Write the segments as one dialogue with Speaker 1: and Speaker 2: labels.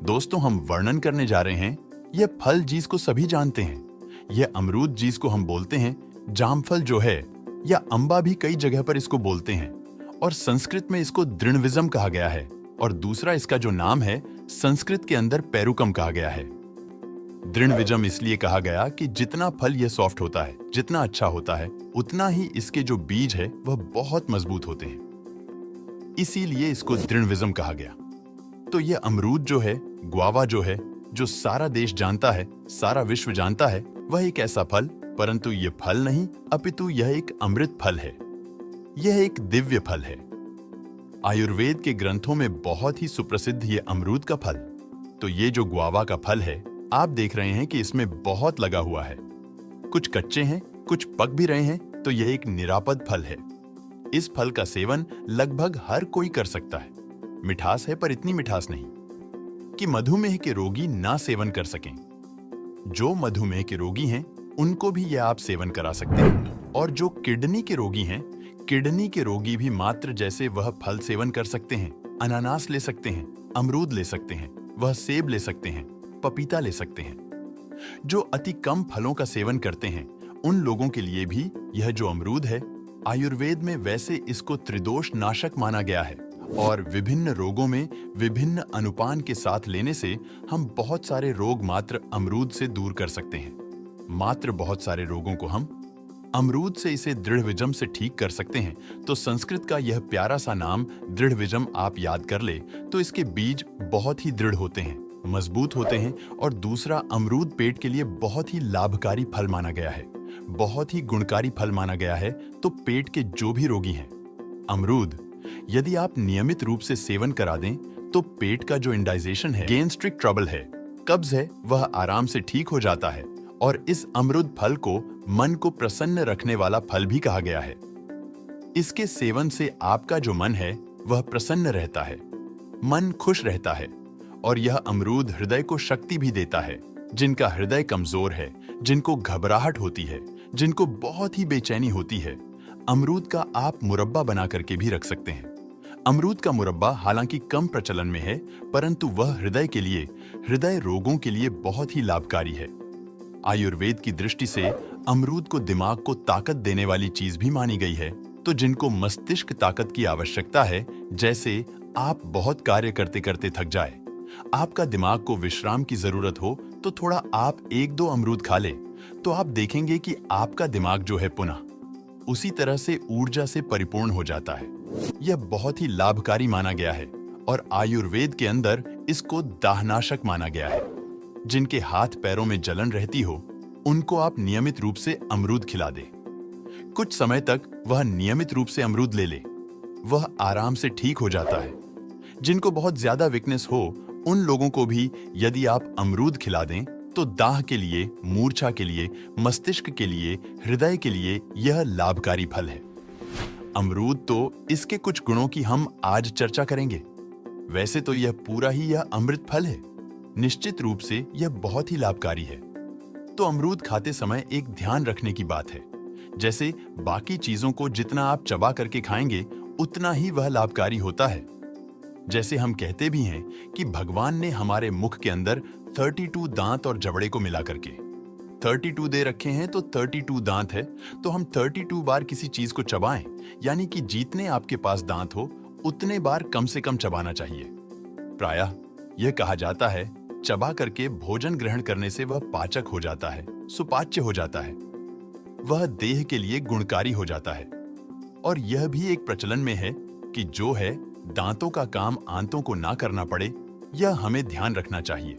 Speaker 1: दोस्तों, हम वर्णन करने जा रहे हैं यह फल जिसको सभी जानते हैं। यह अमरूद जिसको हम बोलते हैं जामफल जो है, या अम्बा भी कई जगह पर इसको बोलते हैं, और संस्कृत में इसको दृढ़विजम कहा गया है, और दूसरा इसका जो नाम है संस्कृत के अंदर पेरुकम कहा गया है। दृढ़विजम इसलिए कहा गया कि जितना फल यह सॉफ्ट होता है, जितना अच्छा होता है, उतना ही इसके जो बीज है वह बहुत मजबूत होते हैं, इसीलिए इसको दृढ़विजम कहा गया। तो यह अमरूद जो है, ग्वावा जो है, जो सारा देश जानता है, सारा विश्व जानता है, वह एक ऐसा फल, परंतु यह फल नहीं अपितु यह एक अमृत फल है। यह एक दिव्य फल है। आयुर्वेद के ग्रंथों में बहुत ही सुप्रसिद्ध यह अमरूद का फल। तो ये जो ग्वावा का फल है, आप देख रहे हैं कि इसमें बहुत लगा हुआ है। कुछ कच्चे हैं, कुछ पक भी रहे हैं, तो यह एक निरापद फल है। इस फल का सेवन लगभग हर कोई कर सकता है। मिठास है, पर इतनी मिठास नहीं कि मधुमेह के रोगी ना सेवन कर सकें। जो मधुमेह के रोगी हैं, उनको भी यह आप सेवन करा सकते हैं, और जो किडनी के रोगी हैं, किडनी के रोगी भी मात्र जैसे वह फल सेवन कर सकते हैं। अनानास ले सकते हैं, अमरूद ले सकते हैं, वह सेब ले सकते हैं, पपीता ले सकते हैं। जो अति कम फलों का सेवन करते हैं, उन लोगों के लिए भी यह जो अमरूद है, आयुर्वेद में वैसे इसको त्रिदोष नाशक माना गया है, और विभिन्न रोगों में विभिन्न अनुपान के साथ लेने से हम बहुत सारे रोग मात्र अमरूद से दूर कर सकते हैं। मात्र बहुत सारे रोगों को हम अमरूद से इसे दृढ़विजम से ठीक कर सकते हैं। तो संस्कृत का यह प्यारा सा नाम दृढ़विजम आप याद कर ले, तो इसके बीज बहुत ही दृढ़ होते हैं, मजबूत होते हैं, और दूसरा अमरूद पेट के लिए बहुत ही लाभकारी फल माना गया है, बहुत ही गुणकारी फल माना गया है। तो पेट के जो भी रोगी हैं, अमरूद यदि आप नियमित रूप से सेवन करा दें, तो पेट का जो इंडाइजेशन है, गैस्ट्रिक ट्रबल है, कब्ज है, वह आराम से ठीक हो जाता है। और इस अमरूद फल को मन को प्रसन्न रखने वाला फल भी कहा गया है। इसके सेवन से आपका जो मन है वह प्रसन्न रहता है, मन खुश रहता है, और यह अमरूद हृदय को शक्ति भी देता है। जिनका हृदय कमजोर है, जिनको घबराहट होती है, जिनको बहुत ही बेचैनी होती है, अमरूद का आप मुरब्बा बना करके भी रख सकते हैं। अमरूद का मुरब्बा हालांकि कम प्रचलन में है, परंतु वह हृदय के लिए, हृदय रोगों के लिए बहुत ही लाभकारी है। आयुर्वेद की दृष्टि से अमरूद को दिमाग को ताकत देने वाली चीज भी मानी गई है। तो जिनको मस्तिष्क ताकत की आवश्यकता है, जैसे आप बहुत कार्य करते करते थक जाए, आपका दिमाग को विश्राम की जरूरत हो, तो थोड़ा आप 1-2 अमरूद खा ले, तो आप देखेंगे कि आपका दिमाग जो है पुनः उसी तरह से ऊर्जा से परिपूर्ण हो जाता है। यह बहुत ही लाभकारी माना गया है, और आयुर्वेद के अंदर इसको दाहनाशक माना गया है। जिनके हाथ पैरों में जलन रहती हो, उनको आप नियमित रूप से अमरूद खिला दे। कुछ समय तक वह नियमित रूप से अमरूद ले ले, वह आराम से ठीक हो जाता है। जिनको बहुत ज्यादा वीकनेस हो, उन लोगों को भी यदि आप अमरूद खिला दें, तो दाह के लिए, मूर्छा के लिए, मस्तिष्क के लिए, हृदय के लिए यह लाभकारी फल है। अमरूद तो इसके कुछ गुणों की हम आज चर्चा करेंगे। वैसे तो यह पूरा ही यह अमृत फल है, निश्चित रूप से यह बहुत ही लाभकारी है। तो अमरूद खाते समय एक ध्यान रखने की बात है, जैसे बाकी चीजों को जितना आप चबा करके खाएंगे, उतना ही वह लाभकारी होता है। जैसे हम कहते भी हैं कि भगवान ने हमारे मुख के अंदर 32 दांत और जबड़े को मिला करके 32 दे रखे हैं, तो 32 दांत है, तो हम 32 बार किसी चीज को चबाएं, यानी कि जितने आपके पास दांत हो, उतने बार कम से कम चबाना चाहिए। प्रायः यह कहा जाता है, चबा करके भोजन ग्रहण करने से वह पाचक हो जाता है, सुपाच्य हो जाता है, वह देह के लिए गुणकारी हो जाता है। और यह भी एक प्रचलन में है कि जो है दांतों का काम आंतों को ना करना पड़े, यह हमें ध्यान रखना चाहिए।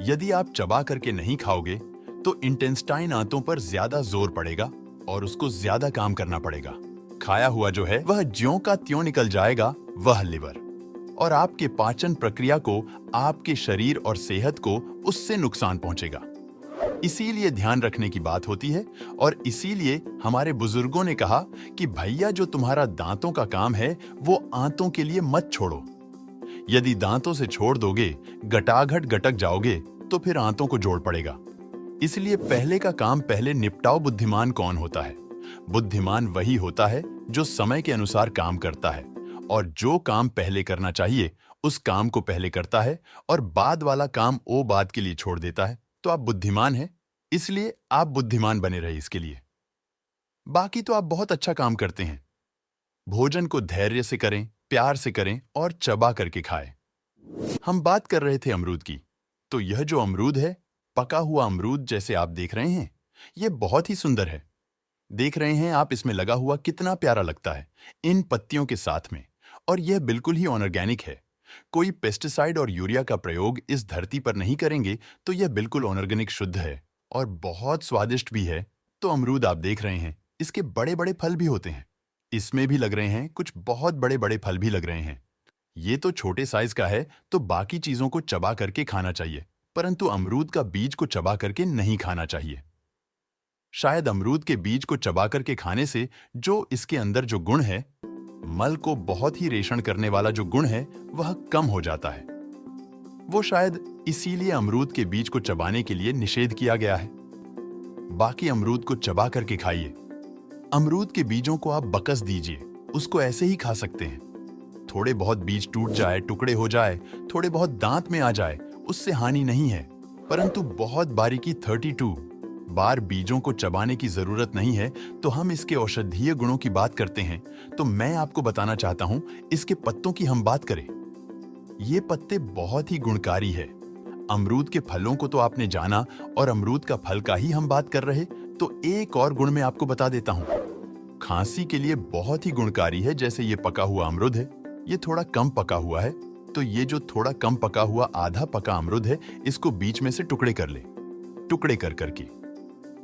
Speaker 1: यदि आप चबा करके नहीं खाओगे, तो इंटेस्टाइन आंतों पर ज्यादा जोर पड़ेगा और उसको ज्यादा काम करना पड़ेगा। खाया हुआ जो है वह ज्यों का त्यों निकल जाएगा, वह लिवर, और आपके पाचन प्रक्रिया को, आपके शरीर और सेहत को उससे नुकसान पहुंचेगा। इसीलिए ध्यान रखने की बात होती है, और इसीलिए हमारे बुजुर्गों ने कहा कि भैया जो तुम्हारा दांतों का काम है, वो आंतों के लिए मत छोड़ो। यदि दांतों से छोड़ दोगे, गटागट गटक जाओगे, तो फिर आंतों को जोड़ पड़ेगा। इसलिए पहले का काम पहले निपटाओ। बुद्धिमान कौन होता है? बुद्धिमान वही होता है जो समय के अनुसार काम करता है, और जो काम पहले करना चाहिए उस काम को पहले करता है और बाद वाला काम ओ बाद के लिए छोड़ देता है, तो आप बुद्धिमान हैं, इसलिए आप बुद्धिमान बने रहे इसके लिए। बाकी तो आप बहुत अच्छा काम करते हैं। भोजन को धैर्य से करें, प्यार से करें और चबा करके खाएं। हम बात कर रहे थे अमरूद की, तो यह जो अमरूद है, पका हुआ अमरूद जैसे आप देख रहे हैं, यह बहुत ही सुंदर है। देख रहे हैं आप, इसमें लगा हुआ कितना प्यारा लगता है इन पत्तियों के साथ में, और यह बिल्कुल ही ऑर्गेनिक है। कोई पेस्टिसाइड और यूरिया का प्रयोग इस धरती पर नहीं करेंगे, तो यह बिल्कुल ऑर्गेनिक शुद्ध है और बहुत स्वादिष्ट भी है। तो अमरूद आप देख रहे हैं, इसके बड़े बड़े फल भी होते हैं। इसमें भी लग रहे हैं कुछ बहुत बड़े बड़े फल भी लग रहे हैं। ये तो छोटे साइज का है, तो बाकी चीजों को चबा करके खाना चाहिए, परंतु अमरूद का बीज को चबा करके नहीं खाना चाहिए। शायद अमरूद के बीज को चबा करके खाने से जो इसके अंदर जो गुण है, मल को बहुत ही रेषण करने वाला जो गुण है, वह कम हो जाता है। वो शायद इसीलिए अमरूद के बीज को चबाने के लिए निषेध किया गया है। बाकी अमरूद को चबा करके खाइए। अमरूद के बीजों को आप बकस दीजिए, उसको ऐसे ही खा सकते हैं। थोड़े बहुत बीज टूट जाए, टुकड़े हो जाए, थोड़े बहुत दांत में आ जाए, उससे हानि नहीं है, परंतु बहुत बारीकी 32 बार बीजों को चबाने की जरूरत नहीं है। तो हम इसके औषधीय गुणों की बात करते हैं, तो मैं आपको बताना चाहता हूं, इसके पत्तों की हम बात करें। ये पत्ते बहुत ही गुणकारी है। अमरूद के फलों को तो आपने जाना, और अमरूद का फल का ही हम बात कर रहे, तो एक और गुण मैं आपको बता देता हूं। खांसी के लिए बहुत ही गुणकारी है। जैसे ये पका हुआ अमरूद है, ये थोड़ा कम पका हुआ है, तो ये जो थोड़ा कम पका हुआ आधा पका अमरूद है, इसको बीच में से टुकड़े कर ले। टुकड़े कर करके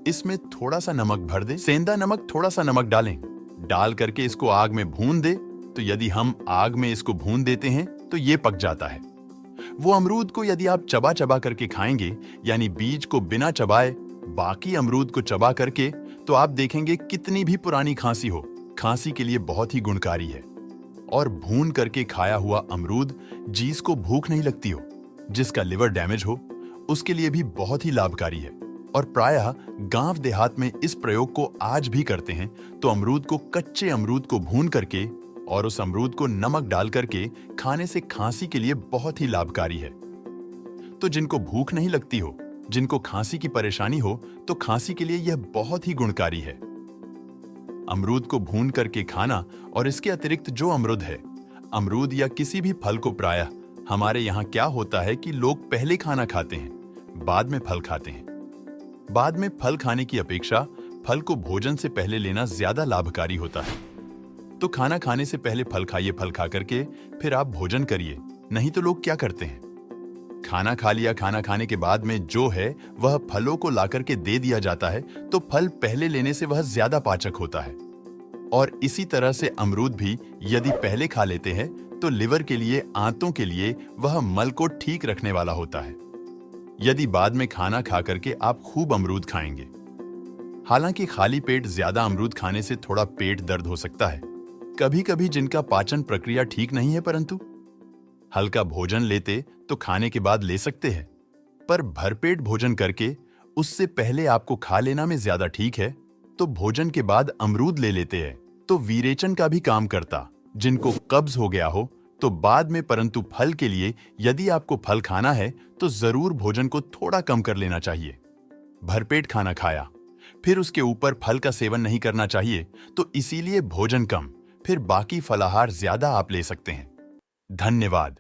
Speaker 1: इसमें थोड़ा सा नमक भर दे, सेंधा नमक, थोड़ा सा नमक डालें, डाल करके इसको आग में भून दे। तो यदि हम आग में इसको भून देते हैं तो ये पक जाता है। वो अमरूद को यदि आप चबा चबा करके खाएंगे, यानी बीज को बिना चबाए बाकी अमरूद को चबा करके, तो आप देखेंगे कितनी भी पुरानी खांसी हो, खांसी के लिए बहुत ही गुणकारी है। और भून करके खाया हुआ अमरूद, जिसको भूख नहीं लगती हो, जिसका लिवर डैमेज हो, उसके लिए भी बहुत ही लाभकारी है। और प्रायः गांव देहात में इस प्रयोग को आज भी करते हैं। तो अमरूद को, कच्चे अमरूद को भून करके और उस अमरूद को नमक डाल करके खाने से खांसी के लिए बहुत ही लाभकारी है। तो जिनको भूख नहीं लगती हो, जिनको खांसी की परेशानी हो, तो खांसी के लिए यह बहुत ही गुणकारी है। अमरूद को भून करके खाना, और इसके अतिरिक्त जो अमरूद है, अमरूद या किसी भी फल को प्रायः हमारे यहाँ क्या होता है कि लोग पहले खाना खाते हैं, बाद में फल खाते हैं। बाद में फल खाने की अपेक्षा फल को भोजन से पहले लेना ज्यादा लाभकारी होता है। तो खाना खाने से पहले फल खाइए, फल खा करके फिर आप भोजन करिए। नहीं तो लोग क्या करते हैं, खाना खा लिया, खाना खाने के बाद में जो है वह फलों को ला करके दे दिया जाता है, तो फल पहले लेने से वह ज्यादा पाचक होता है। और इसी तरह से अमरूद भी यदि पहले खा लेते हैं, तो लिवर के लिए, आंतों के लिए वह मल को ठीक रखने वाला होता है। यदि बाद में खाना खा करके आप खूब अमरूद खाएंगे, हालांकि खाली पेट ज्यादा अमरूद खाने से थोड़ा पेट दर्द हो सकता है कभी कभी, जिनका पाचन प्रक्रिया ठीक नहीं है, परंतु हल्का भोजन लेते तो खाने के बाद ले सकते हैं। पर भरपेट भोजन करके उससे पहले आपको खा लेना में ज्यादा ठीक है। तो भोजन के बाद अमरूद ले लेते हैं, तो विरेचन का भी काम करता। जिनको कब्ज हो गया हो तो बाद में, परंतु फल के लिए यदि आपको फल खाना है तो जरूर भोजन को थोड़ा कम कर लेना चाहिए। भरपेट खाना खाया, फिर उसके ऊपर फल का सेवन नहीं करना चाहिए। तो इसीलिए भोजन कम, फिर बाकी फलाहार ज्यादा आप ले सकते हैं। धन्यवाद।